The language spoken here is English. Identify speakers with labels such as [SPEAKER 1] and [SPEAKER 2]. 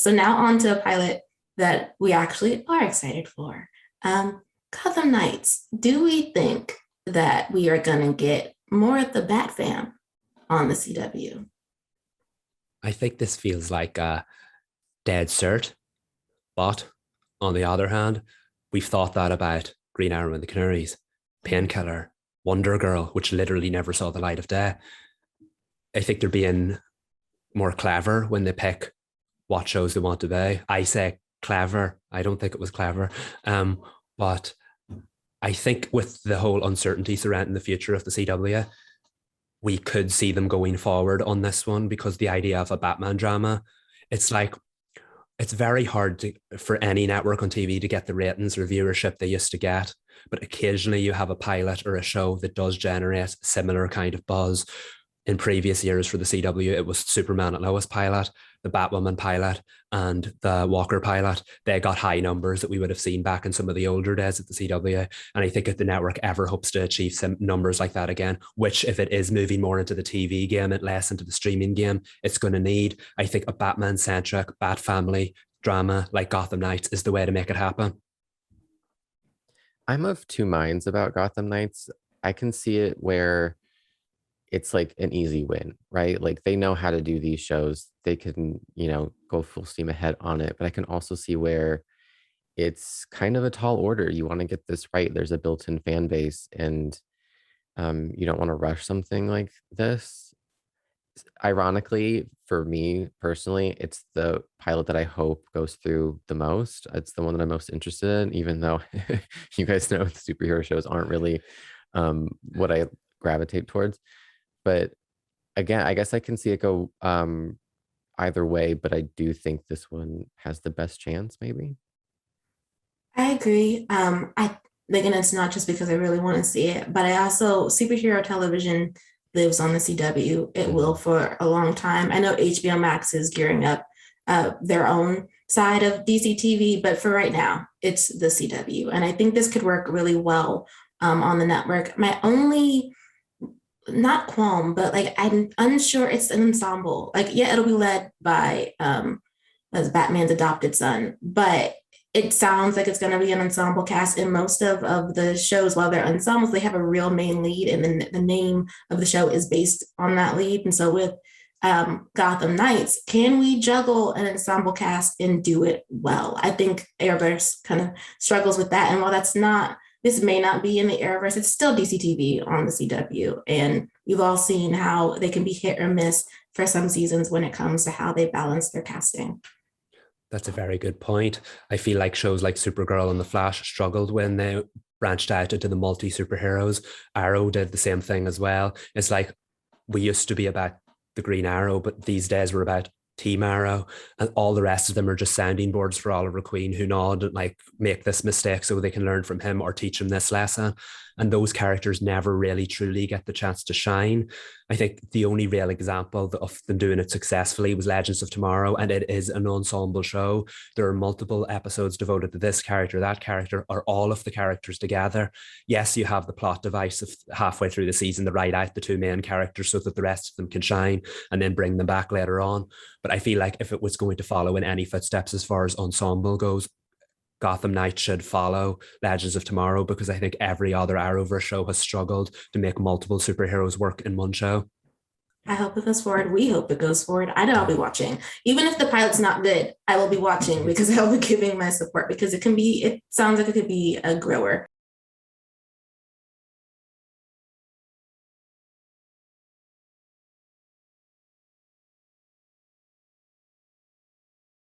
[SPEAKER 1] So now on to a pilot that we actually are excited for. Gotham Knights. Do we think that we are going to get more of the Bat Fam on the CW?
[SPEAKER 2] I think this feels like a dead cert, but on the other hand, we've thought that about Green Arrow and the Canaries, Painkiller, Wonder Girl, which literally never saw the light of day. I think they're being more clever when they pick what shows they want to be. I say clever. I don't think it was clever. But I think with the whole uncertainty surrounding the future of the CW, we could see them going forward on this one because the idea of a Batman drama, it's like it's very hard for any network on TV to get the ratings or viewership they used to get. But occasionally you have a pilot or a show that does generate similar kind of buzz. In previous years for the CW, it was Superman and Lois pilot, the Batwoman pilot, and the Walker pilot. They got high numbers that we would have seen back in some of the older days at the CW. And I think if the network ever hopes to achieve some numbers like that again, which if it is moving more into the TV game and less into the streaming game, it's going to need, I think, a Batman-centric, Bat family drama like Gotham Knights is the way to make it happen.
[SPEAKER 3] I'm of two minds about Gotham Knights. I can see it where it's like an easy win, right? Like they know how to do these shows. They can, go full steam ahead on it. But I can also see where it's kind of a tall order. You want to get this right. There's a built-in fan base, and you don't want to rush something like this. Ironically, for me personally, it's the pilot that I hope goes through the most. It's the one that I'm most interested in, even though you guys know the superhero shows aren't really what I gravitate towards. But again, I guess I can see it go either way, but I do think this one has the best chance, maybe.
[SPEAKER 1] I agree. Again, it's not just because I really want to see it, but I also superhero television lives on the CW. It will for a long time. I know HBO Max is gearing up their own side of DC TV, but for right now, it's the CW, and I think this could work really well on the network. My only not qualm, but like I'm unsure it's an ensemble. Like, yeah, it'll be led by as Batman's adopted son, but it sounds like it's going to be an ensemble cast in most of the shows. While they're ensembles, they have a real main lead, and then the name of the show is based on that lead. And so with Gotham Knights, can we juggle an ensemble cast and do it well? I think Arrowverse kind of struggles with that. And while this may not be in the Arrowverse, it's still DCTV on the CW. And we've all seen how they can be hit or miss for some seasons when it comes to how they balance their casting.
[SPEAKER 2] That's a very good point. I feel like shows like Supergirl and The Flash struggled when they branched out into the multi superheroes. Arrow did the same thing as well. It's like we used to be about the Green Arrow, but these days we're about Team Arrow, and all the rest of them are just sounding boards for Oliver Queen, who nod and like make this mistake so they can learn from him or teach him this lesson. And those characters never really truly get the chance to shine. I think the only real example of them doing it successfully was Legends of Tomorrow, and it is an ensemble show. There are multiple episodes devoted to this character, that character, or all of the characters together. Yes, you have the plot device of halfway through the season to write out the two main characters so that the rest of them can shine and then bring them back later on. But I feel like if it was going to follow in any footsteps as far as ensemble goes, Gotham Knights should follow Legends of Tomorrow, because I think every other Arrowverse show has struggled to make multiple superheroes work in one show.
[SPEAKER 1] I hope it goes forward. We hope it goes forward. I know I'll be watching. Even if the pilot's not good, I will be watching because I'll be giving my support, because it sounds like it could be a grower.